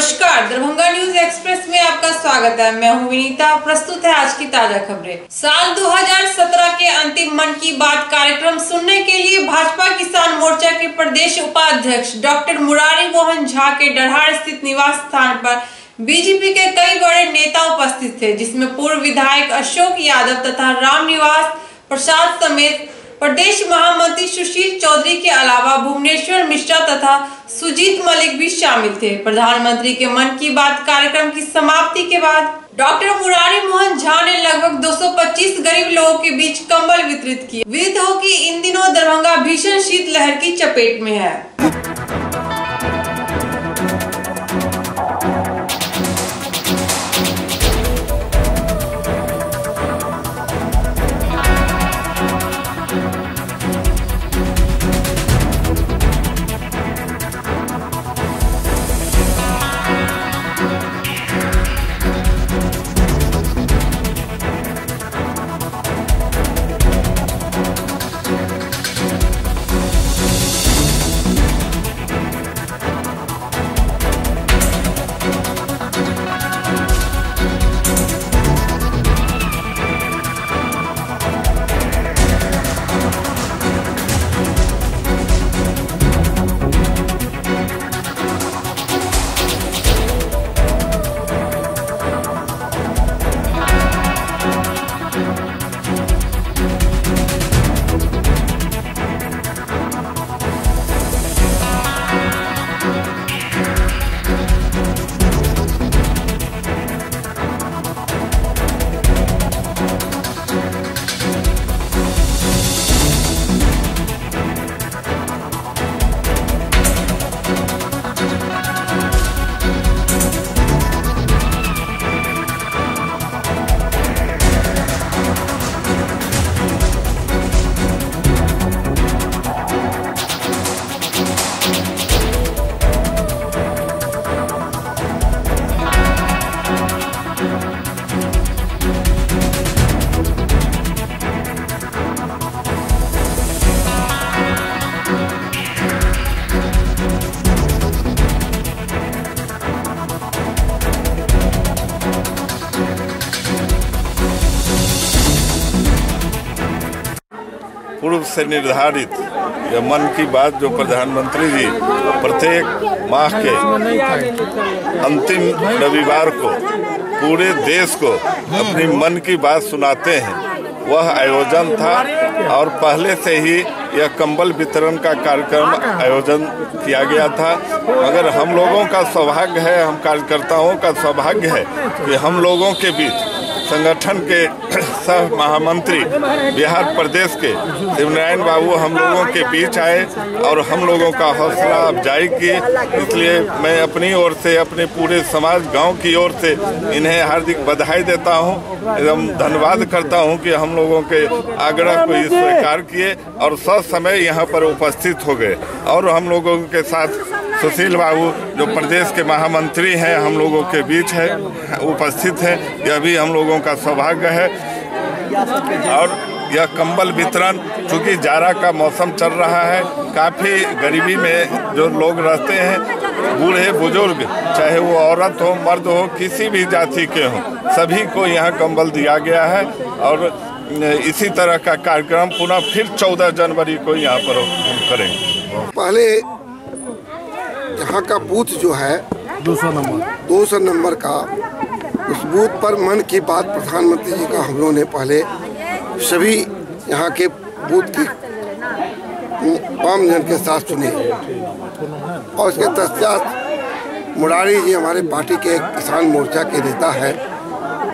नमस्कार, Darbhanga news express में आपका स्वागत है। मैं हूं विनीता। प्रस्तुत है आज की ताजा खबरें। साल 2017 के अंतिम मन की बात कार्यक्रम सुनने के लिए भाजपा किसान मोर्चा के प्रदेश उपाध्यक्ष डॉक्टर मुरारी मोहन झा के डढ़ाड़ स्थित निवास स्थान पर बीजेपी के कई बड़े नेता उपस्थित थे, जिसमें पूर्व विधायक अशोक यादव तथा रामनिवास प्रसाद समेत प्रदेश महामंत्री सुशील चौधरी के अलावा भुवनेश्वर मिश्रा तथा सुजीत मलिक भी शामिल थे। प्रधानमंत्री के मन की बात कार्यक्रम की समाप्ति के बाद डॉक्टर मुरारी मोहन झा ने लगभग 225 गरीब लोगों के बीच कंबल वितरित किए। विदित हो कि इन दिनों दरभंगा भीषण शीतलहर की चपेट में है। पूर्व से निर्धारित यह मन की बात जो प्रधानमंत्री जी प्रत्येक माह के अंतिम रविवार को पूरे देश को अपनी मन की बात सुनाते हैं, वह आयोजन था। और पहले से ही यह कंबल वितरण का कार्यक्रम आयोजन किया गया था। मगर हम लोगों का सौभाग्य है, हम कार्यकर्ताओं का सौभाग्य है कि हम लोगों के बीच संगठन के सह महामंत्री बिहार प्रदेश के शिवनारायण बाबू हम लोगों के बीच आए और हम लोगों का हौसला अफजाई किए। इसलिए मैं अपनी ओर से, अपने पूरे समाज गांव की ओर से इन्हें हार्दिक बधाई देता हूं एवं धन्यवाद करता हूं कि हम लोगों के आग्रह को स्वीकार किए और समय यहां पर उपस्थित हो गए। और हम लोगों के साथ सुशील बाबू जो प्रदेश के महामंत्री हैं हम लोगों के बीच है, उपस्थित है। यह भी हम लोगों का सौभाग्य है। और यह कंबल वितरण, चूँकि जाड़ा का मौसम चल रहा है, काफ़ी गरीबी में जो लोग रहते हैं, बूढ़े बुजुर्ग, चाहे वो औरत हो मर्द हो, किसी भी जाति के हों, सभी को यहाँ कंबल दिया गया है। और इसी तरह का कार्यक्रम पुनः फिर 14 जनवरी को यहाँ पर करेंगे। पहले यहाँ का बूथ जो है 200 नंबर का, उस बूथ पर मन की बात प्रधानमंत्री जी का हम लोगों ने पहले सभी यहाँ के बूथ के जन के साथ सुने। और इसके पश्चात मुरारी जी हमारे पार्टी के एक किसान मोर्चा के नेता हैं,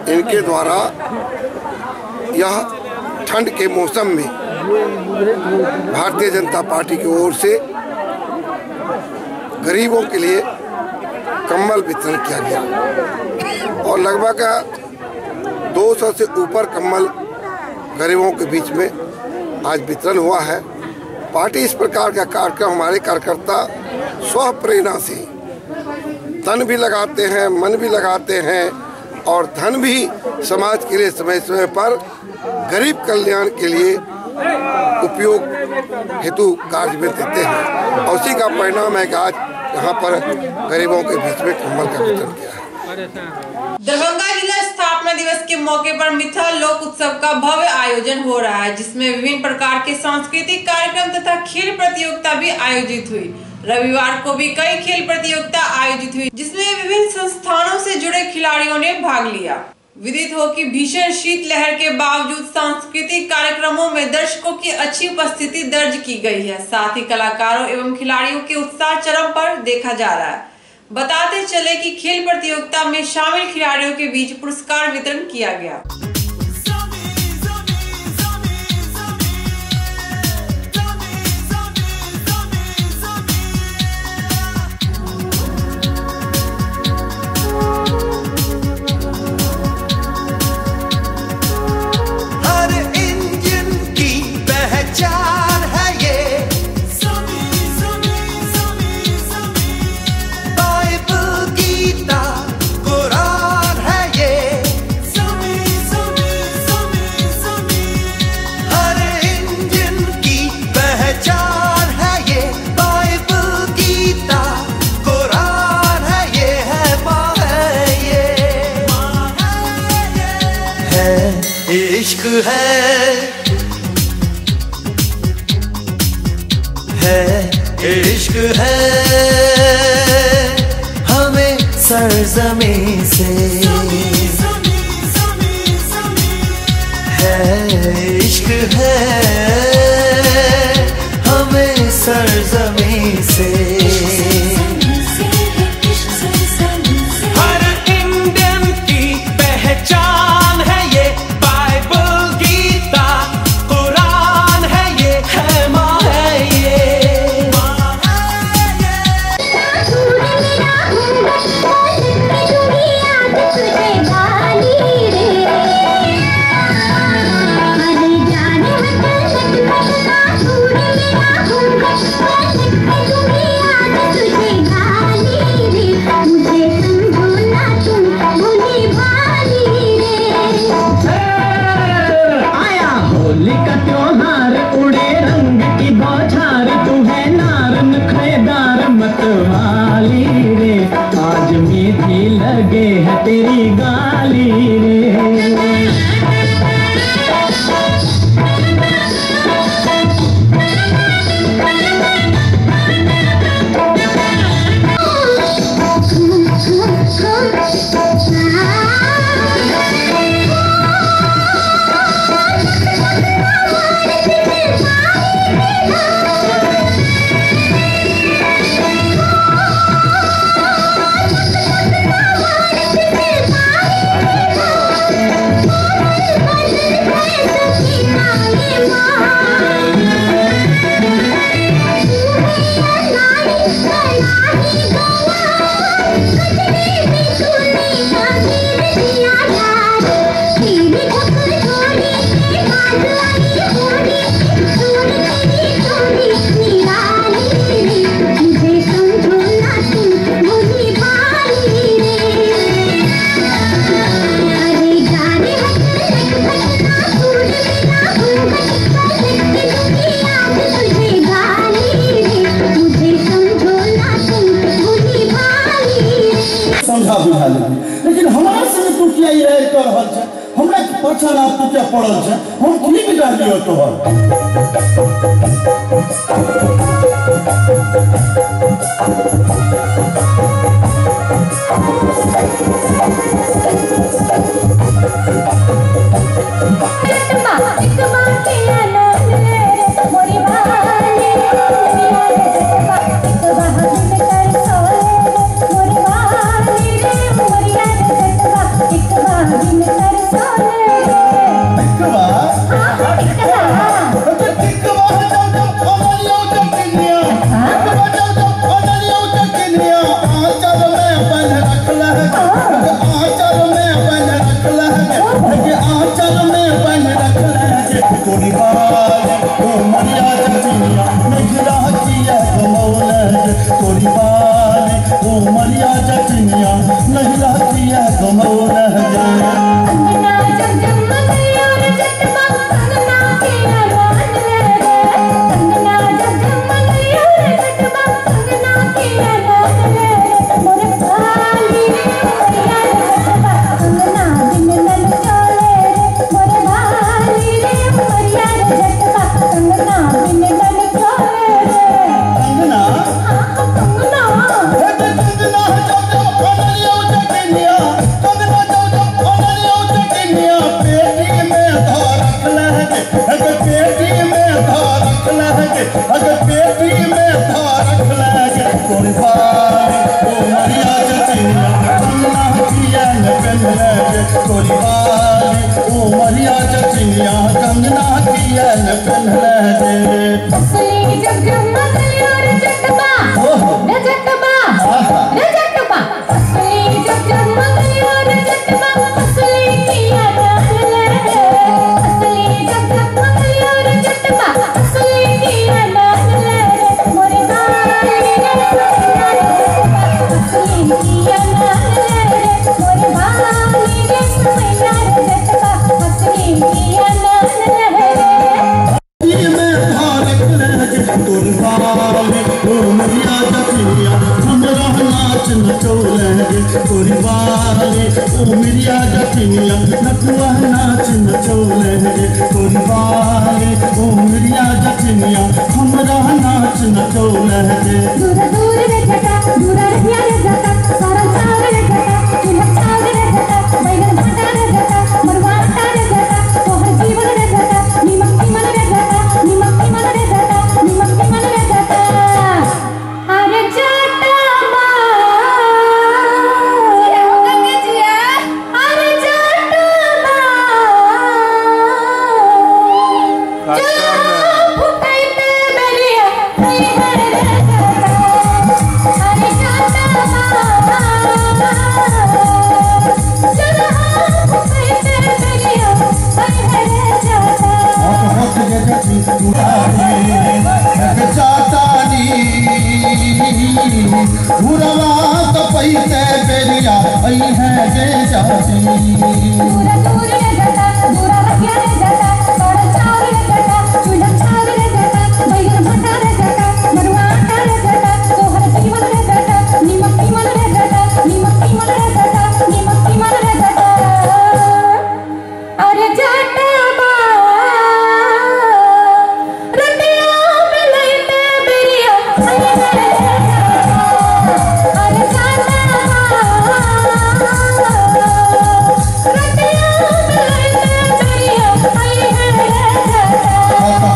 इनके द्वारा यह ठंड के मौसम में भारतीय जनता पार्टी की ओर से गरीबों के लिए कंबल वितरण किया गया और लगभग 200 से ऊपर कंबल गरीबों के बीच में आज वितरण हुआ है। पार्टी इस प्रकार का कार्यक्रम हमारे कार्यकर्ता स्व प्रेरणा से तन भी लगाते हैं, मन भी लगाते हैं और धन भी समाज के लिए समय समय पर गरीब कल्याण के लिए उपयोग हेतु कार्य में देते हैं और उसी का परिणाम है कि आज यहाँ पर गरीबों के बीच में कम्बल का वितरण किया है। दरभंगा जिला स्थापना दिवस के मौके पर मिथिला लोक उत्सव का भव्य आयोजन हो रहा है, जिसमें विभिन्न प्रकार के सांस्कृतिक कार्यक्रम तथा खेल प्रतियोगिता भी आयोजित हुई। रविवार को भी कई खेल प्रतियोगिता आयोजित हुई, जिसमें विभिन्न संस्थानों से जुड़े खिलाड़ियों ने भाग लिया। विदित हो कि भीषण शीतलहर के बावजूद सांस्कृतिक कार्यक्रमों में दर्शकों की अच्छी उपस्थिति दर्ज की गई है। साथ ही कलाकारों एवं खिलाड़ियों के उत्साह चरम पर देखा जा रहा है। बताते चले कि खेल प्रतियोगिता में शामिल खिलाड़ियों के बीच पुरस्कार वितरण किया गया। इश्क है इश्क है हमें सरज़मीं से है इश्क है हमें सरज़मीं से। लगे है तेरी गाली रे। लेकिन हमारा संग तू क्या ये कर रहल छ, हमरा पाछा ना तू क्या पड़ल छ, हम खुली बिता दियो तोहर। मरिया जतिनिया कंगना किया न पहनले गोरी बाली ओ मरिया जतिनिया कंगना किया न पहनले असली जग मगलियो रे जटबा असली जग मगलियो रे जटबा असली किया डाले असली जग मगलियो रे जटबा असली किया डाले मोरे बाली असली किया डाले मोरे बाली रे सुमैया रे जटबा असली किया डाले में भारत लहजे कुर्बानी ओ मरिया जतिनिया हमरा नाच नचौलगे कुर्बानी ओ मरिया जतिनिया नकुआ नाच नचौलगे कुर्बानी ओ मरिया जतिनिया हमरा नाच नचौलगे दूर दूर रे जटा दूर रहिया रे जटा सारा चाव रे जटा चूल्हा चाव रे जटा बैगन भाटा रे जटा मरुआ आटा रे जटा तोहर जीवन रे जटा नीमक की मन रे जटा नीमक की मन रे जटा नीमक की मन रे जटा अरे जटा मां ये होगा के जिया अरे जटा मां फुटाइते बेरिया नहीं है रे जटा अरे जटा मां चला फुटाइते बेरिया नहीं है रे जटा हाथ के जति उठाए एक चातानी घुरवा तो पैसे बेरिया आई है गे जाती दूर दूर रे जटा दूर रहिया रे जटा सारा चाव रे जटा चूल्हा चाव रे जटा बैगन भाटा रे जटा मरुआ आटा रे जटा तोहर जीवन रे जटा नीमक की मन रे जटा नीमक की मन रे जटा नीमक की मन रे जटा अरे जटा बा रतिया में लईते बेरिया आई है रे जटा अरे जटा बा रतिया में लईते बेरिया आई है रे जटा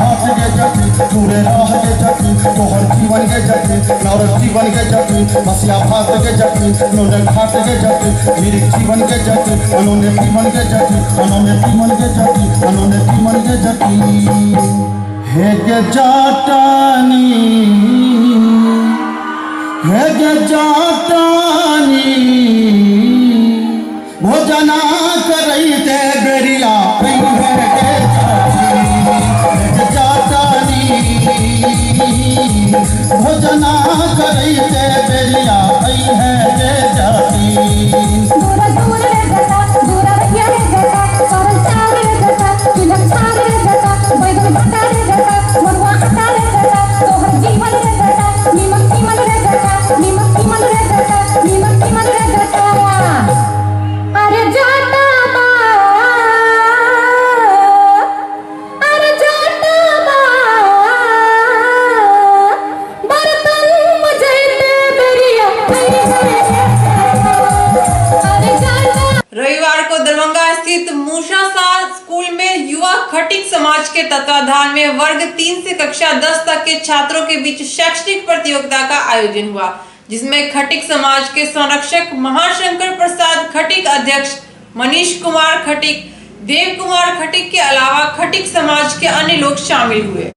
हाथ के जति पूरे राह के जति तोहर जीवन के जति नौर जीवन के जति बसिया भात के जति नौने घाट के जति मेरे जीवन के जति अनोने जीवन के जति अनोने जीवन के जति अनोने जीवन के जति हे गे जाटानी भोजना करैते बेरिया आई है गे जाटानी भोजना करैते बेरिया आई है गे जाती दूर दूर रे जटा दूर रहिया रे जटा सारा चाव रे जटा चूल्हा चाव रे जटा बैगन भाटा रे जटा मरुआ आटा रे जटा तोहर जीवन रे जटा नीमक की मन रे जटा नीमक की मन रे जटा नीमक की मन रे जटा अरे जटा बा अरे जटा बा बर्तन मजैते बेरिया आई है रे जटा अरे जटा रविवार को दरभंगा स्थित मूसा शाह स्कूल में युवा खटिक समाज के तत्वाधान में वर्ग 3 से कक्षा 10 तक के छात्रों के बीच शैक्षणिक प्रतियोगिता का आयोजन हुआ, जिसमें खटिक समाज के संरक्षक महाशंकर प्रसाद खटिक, अध्यक्ष मनीष कुमार खटिक, देव कुमार खटिक के अलावा खटिक समाज के अन्य लोग शामिल हुए।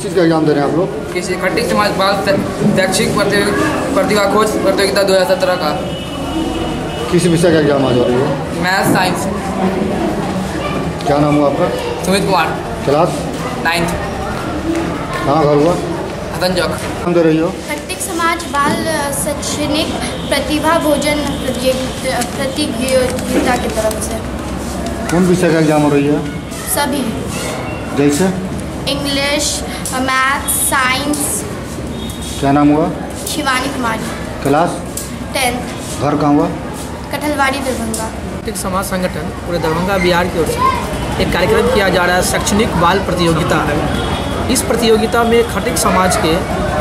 चीज़ का एग्जाम दे रहे हैं आप लोग? किसी खट्टिक समाज बाल शैक्षिक प्रतिभा खोज प्रतियोगिता 2017 का। किस विषय का एग्जाम आज हो रही है? Math science. क्या नाम हुआ आपका? सुमित कुमार। Class 9th। कहाँ घर हुआ? हसन चौक। हम दे रही हो? खट्टिक समाज बाल शैक्षणिक प्रतिभा भोजन प्रतियोगिता की तरफ से। कौन विषय का एग्जाम हो रही है? सभी। जैसे? English, math, science. क्या नाम हुआ? शिवानी कुमारी। Class 10th। घर कहाँ हुआ? कठलवाड़ी दरभंगा। खट्टिक समाज संगठन पूरे दरभंगा बिहार की ओर से एक कार्यक्रम किया जा रहा है, शैक्षणिक बाल प्रतियोगिता। इस प्रतियोगिता में खट्टिक समाज के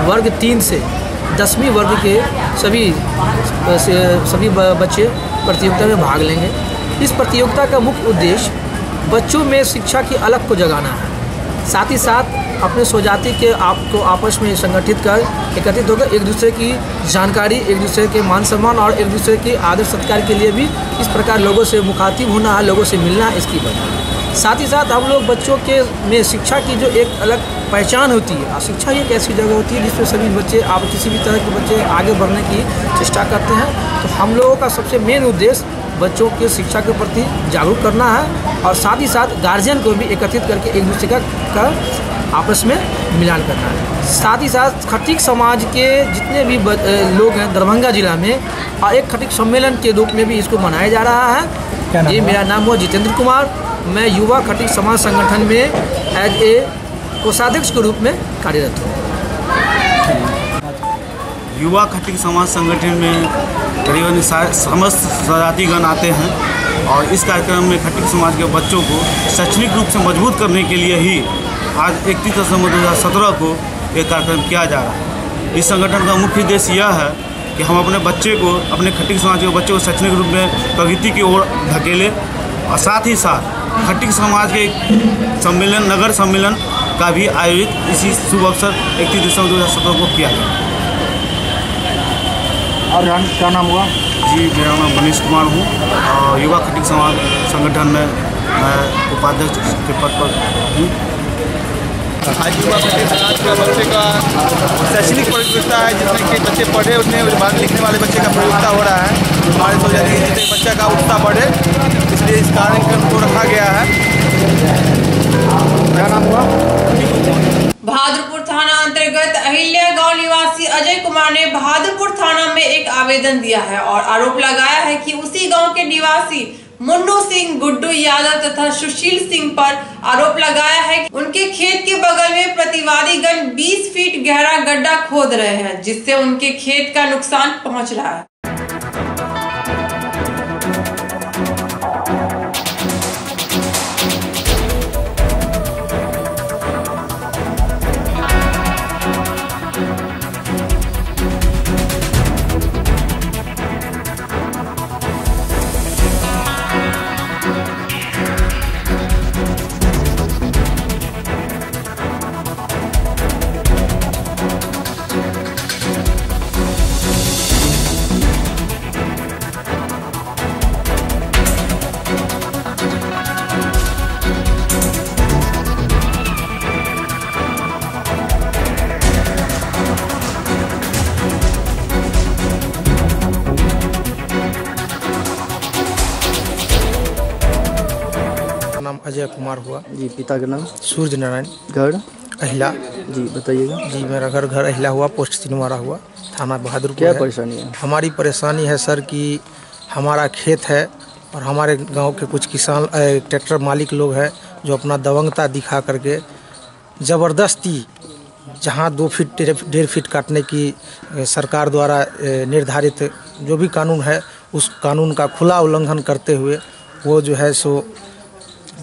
वर्ग 3 से 10वीं वर्ग के सभी बच्चे प्रतियोगिता में भाग लेंगे। इस प्रतियोगिता का मुख्य उद्देश्य बच्चों में शिक्षा की अलख को जगाना है, साथ ही साथ अपने स्वजाति के आपको आपस में संगठित कर एकत्रित होकर एक दूसरे की जानकारी, एक दूसरे के मान सम्मान और एक दूसरे के आदर सत्कार के लिए भी इस प्रकार लोगों से मुखातिब होना है, लोगों से मिलना है, इसकी वजह। साथ ही साथ हम लोग बच्चों के में शिक्षा की जो एक अलग पहचान होती है, शिक्षा ही एक ऐसी जगह होती है जिसमें सभी बच्चे, आप किसी भी तरह के बच्चे आगे बढ़ने की चेष्टा करते हैं। तो हम लोगों का सबसे मेन उद्देश्य बच्चों के शिक्षा के प्रति जागरूक करना है और साथ ही साथ गार्जियन को भी एकत्रित करके एक दूसरे का आपस में मिलान करना है। साथ ही साथ खट्टिक समाज के जितने भी लोग हैं दरभंगा जिला में और एक खट्टिक सम्मेलन के रूप में भी इसको मनाया जा रहा है। ये मेरा नाम हुआ जितेंद्र कुमार। मैं युवा खट्टिक समाज संगठन में एज ए कोषाध्यक्ष के रूप में कार्यरत हूँ। युवा खट्टिक समाज संगठन में करीबन समस्त जातिगण आते हैं और इस कार्यक्रम में खट्टिक समाज के बच्चों को शैक्षणिक रूप से मजबूत करने के लिए ही आज 31 दिसंबर 2017 को एक कार्यक्रम किया जा रहा है। इस संगठन का मुख्य उद्देश्य यह है कि हम अपने बच्चे को, अपने खट्टिक समाज के बच्चों को शैक्षणिक रूप में प्रगति की ओर धकेलें और साथ ही साथ खट्टिक समाज के सम्मेलन, नगर सम्मेलन का भी आयोजित इसी शुभ अवसर 31 दिसंबर 2017 को किया गया। और क्या नाम हुआ? जी, मेरा नाम मनीष कुमार हूँ और युवा खट्टिक समाज संगठन में मैं उपाध्यक्ष के पद पर हूँ। आज युवा खट्टिक समाज का बच्चे का शैक्षणिक प्रतियोगिता है जिसमें कि बच्चे पढ़े, उसमें भाग लिखने वाले बच्चे का प्रतियोगिता हो रहा है। हमारे सोसाइटी में जिससे बच्चा का उत्साह बढ़े, इसलिए इस कार्यक्रम को रखा गया है। क्या नाम हुआ? बहादुरपुर थाना अंतर्गत अहिल्या गांव निवासी अजय कुमार ने बहादुरपुर थाना में एक आवेदन दिया है और आरोप लगाया है कि उसी गांव के निवासी मुन्नू सिंह, गुड्डू यादव तथा सुशील सिंह पर आरोप लगाया है कि उनके खेत के बगल में प्रतिवादीगण 20 फीट गहरा गड्ढा खोद रहे हैं, जिससे उनके खेत का नुकसान पहुंच रहा है। नाम अजय कुमार हुआ जी। पिता का नाम? सूर्य नारायण। घर? अहिला जी, बताइएगा। जी, मेरा घर अहिला हुआ, पोस्ट सिनवारा हुआ, थाना बहादुरपुर। क्या परेशानी है? हमारी परेशानी है सर कि हमारा खेत है और हमारे गांव के कुछ किसान ट्रैक्टर मालिक लोग हैं जो अपना दबंगता दिखा करके ज़बरदस्ती जहां 2 फीट 1.5 फीट काटने की सरकार द्वारा निर्धारित जो भी कानून है उस कानून का खुला उल्लंघन करते हुए वो जो है सो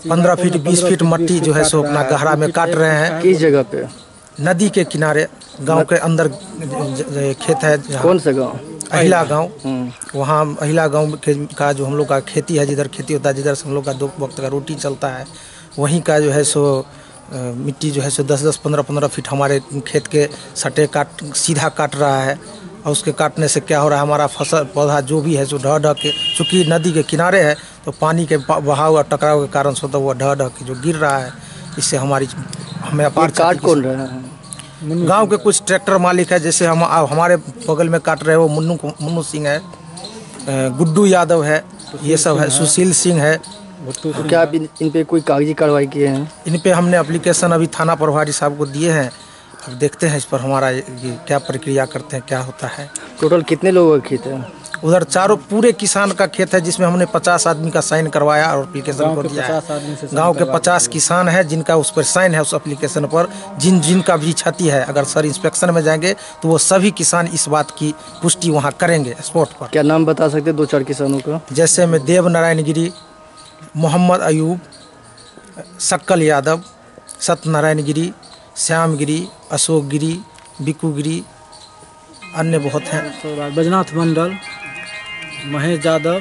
15 फीट 20 फीट मट्टी जो है सो अपना गहरा में काट रहे हैं। किस जगह पे? नदी के किनारे, गांव के अंदर खेत है। कौन सा गांव? अहिला गांव। वहाँ अहिला गांव का जो हम लोग का खेती है, जिधर खेती होता है, जिधर से हम लोग का 2 वक्त का रोटी चलता है, वहीं का जो है सो मिट्टी जो है सो 10-10 15-15 फीट हमारे खेत के सटे सीधा काट रहा है। और उसके काटने से क्या हो रहा है, हमारा फसल पौधा जो भी है सो ढह ढह के, चूँकि नदी के किनारे है तो पानी के बहाव और टकराव के कारण से तो वो ढह ढह के जो गिर रहा है, इससे हमें अपार। काट कौन रहा है? गांव के कुछ ट्रैक्टर मालिक है, जैसे हम हमारे बगल में काट रहे हो मुन्नू सिंह है, गुड्डू यादव है, ये सब है, सुशील सिंह है। तो क्या आप इन पे कोई कागजी कार्रवाई किए हैं? इन पे हमने एप्लीकेशन अभी थाना प्रभारी साहब को दिए हैं। अब देखते हैं इस पर हमारा ये क्या प्रक्रिया करते हैं, क्या होता है। टोटल कितने लोगों का खेत है? उधर चारों पूरे किसान का खेत है, जिसमें हमने 50 आदमी का साइन करवाया और एप्लीकेशन को दिया है। गांव के 50 किसान है जिनका उस पर साइन है, उस एप्लीकेशन पर। जिनका भी क्षति है, अगर सर इंस्पेक्शन में जाएंगे तो वो सभी किसान इस बात की पुष्टि वहाँ करेंगे स्पॉट पर। क्या नाम बता सकते हैं 2-4 किसानों का? जैसे में देव नारायण गिरी, मोहम्मद अयूब, शक्कल यादव, सत्यनारायण गिरी, श्याम गिरी, अशोक गिरी, बिकू गिरी, अन्य बहुत हैं। बैजनाथ मंडल, महेश यादव।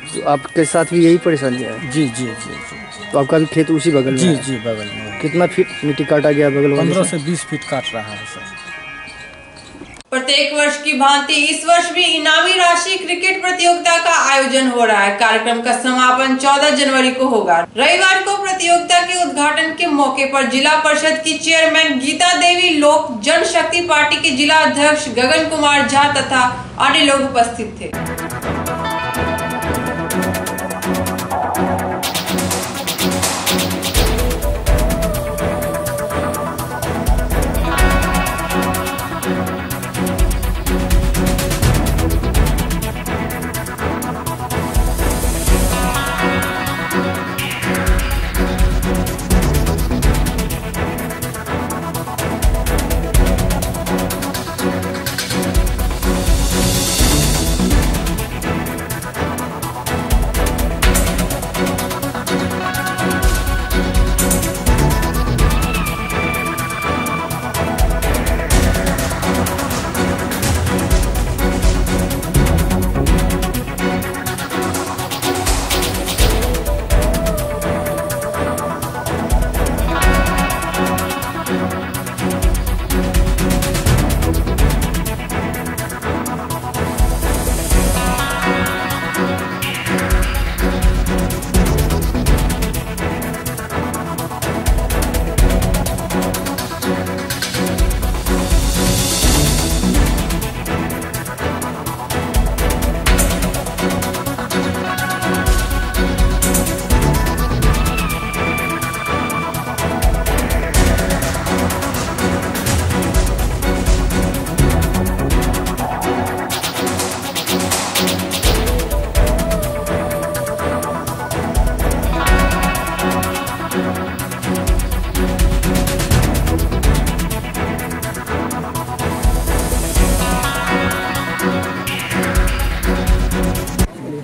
तो आपके साथ भी यही परेशानी है? जी जी जी जी। तो आपका भी खेत उसी बगल में? जी जी बगल में। कितना फीट मिट्टी काटा गया बगल में? 15 से 20 फीट काट रहा है सर। प्रत्येक वर्ष की भांति इस वर्ष भी इनामी राशि क्रिकेट प्रतियोगिता का आयोजन हो रहा है। कार्यक्रम का समापन 14 जनवरी को होगा। रविवार को प्रतियोगिता के उद्घाटन के मौके पर जिला परिषद की चेयरमैन गीता देवी, लोक जनशक्ति पार्टी के जिला अध्यक्ष गगन कुमार झा तथा अन्य लोग उपस्थित थे।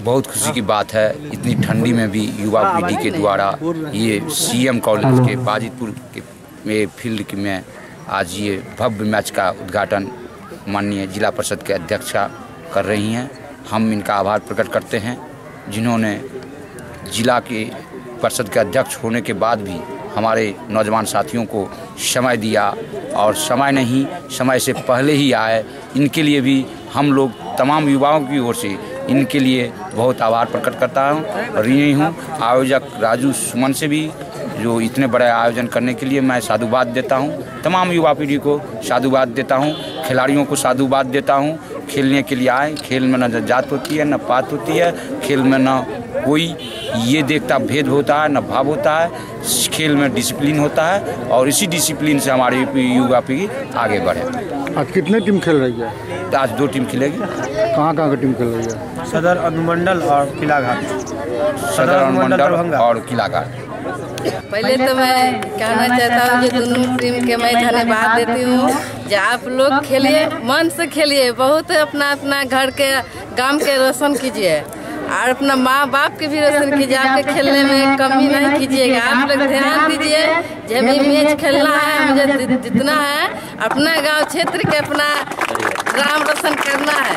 बहुत खुशी की बात है, इतनी ठंडी में भी युवा पीढ़ी के द्वारा ये सीएम कॉलेज के बाजितपुर के में फील्ड में आज ये भव्य मैच का उद्घाटन माननीय जिला परिषद के अध्यक्षा कर रही हैं। हम इनका आभार प्रकट करते हैं, जिन्होंने जिला के परिषद के अध्यक्ष होने के बाद भी हमारे नौजवान साथियों को समय दिया, और समय नहीं, समय से पहले ही आए। इनके लिए भी हम लोग तमाम युवाओं की ओर से इनके लिए बहुत आभार प्रकट करता हूँ और ऋणी हूँ। आयोजक राजू सुमन से भी, जो इतने बड़े आयोजन करने के लिए मैं साधुवाद देता हूँ। तमाम युवा पीढ़ी को साधुवाद देता हूँ, खिलाड़ियों को साधुवाद देता हूँ। खेलने के लिए आए, खेल में न जात होती है न पात होती है, खेल में न कोई ये देखता भेद होता है न भाव होता है। खेल में डिसिप्लिन होता है और इसी डिसिप्लिन से हमारी युवा पीढ़ी आगे बढ़े। आज कितने टीम खेल रही है? आज 2 टीम खेलेगी। कहाँ की टीम खेल रही है? सदर अनुमंडल और किलाघाट। सदर अनुमंडल और किलाघाट। पहले तो मैं कहना चाहता हूँ कि दोनों टीम के मैं धन्यवाद देती हूँ। जो आप लोग खेलिए, मन से खेलिए, बहुत अपना अपना घर के गांव के रोशन कीजिए और अपना माँ बाप के भी रोशन कीजिए। आपके खेलने में कमी नहीं कीजिएगा। आप लोग ध्यान दीजिए, जब भी मैच खेलना है, मुझे जितना है अपना गांव क्षेत्र के अपना नाम रोशन करना है।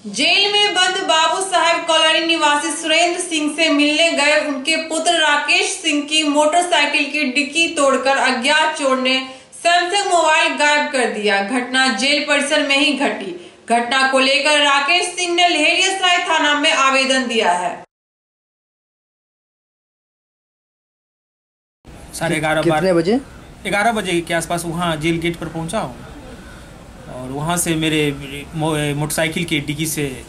जेल में बंद बाबू साहेब कॉलोनी निवासी सुरेंद्र सिंह से मिलने गए उनके पुत्र राकेश सिंह की मोटरसाइकिल की डिक्की तोड़कर अज्ञात चोर ने सैमसंग मोबाइल गायब कर दिया। घटना जेल परिसर में ही घटी। घटना को लेकर राकेश सिंह ने लहेरियासराय थाना में आवेदन दिया है। 11:30 कितने बजे? 11 बजे के आसपास वहाँ जेल गेट पर पहुँचा हूँ और वहाँ से मेरे मोटरसाइकिल की डिक्की से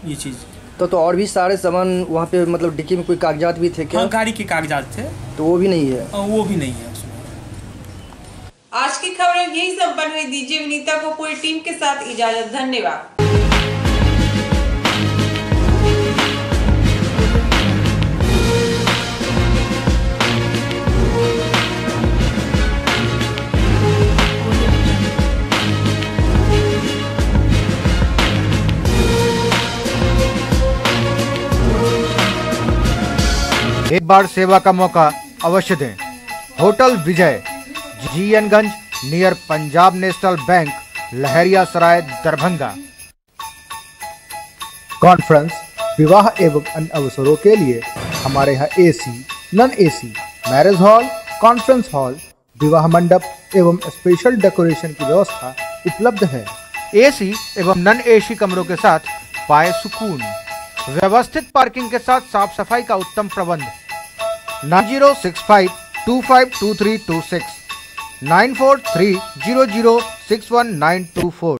ये चीज़। तो और भी सारे सामान वहाँ पे मतलब डिक्की में कोई कागजात भी थे क्या? हाँ, गाड़ी के कागजात थे। तो वो भी नहीं है? वो भी नहीं है उसमें। आज की खबरें यही संपन्न हुई। दीजिए विनीता को पूरी टीम के साथ इजाजत। धन्यवाद। एक बार सेवा का मौका अवश्य दें। होटल विजय, GN-गंज, नियर पंजाब नेशनल बैंक, लहरिया सराय, दरभंगा। कॉन्फ्रेंस, विवाह एवं अन्य अवसरों के लिए हमारे यहाँ AC, non AC, marriage hall, conference hall, विवाह मंडप एवं स्पेशल डेकोरेशन की व्यवस्था उपलब्ध है। AC एवं नॉन AC कमरों के साथ पाए सुकून। व्यवस्थित पार्किंग के साथ साफ सफाई का उत्तम प्रबंध। 9065252326 9430061924।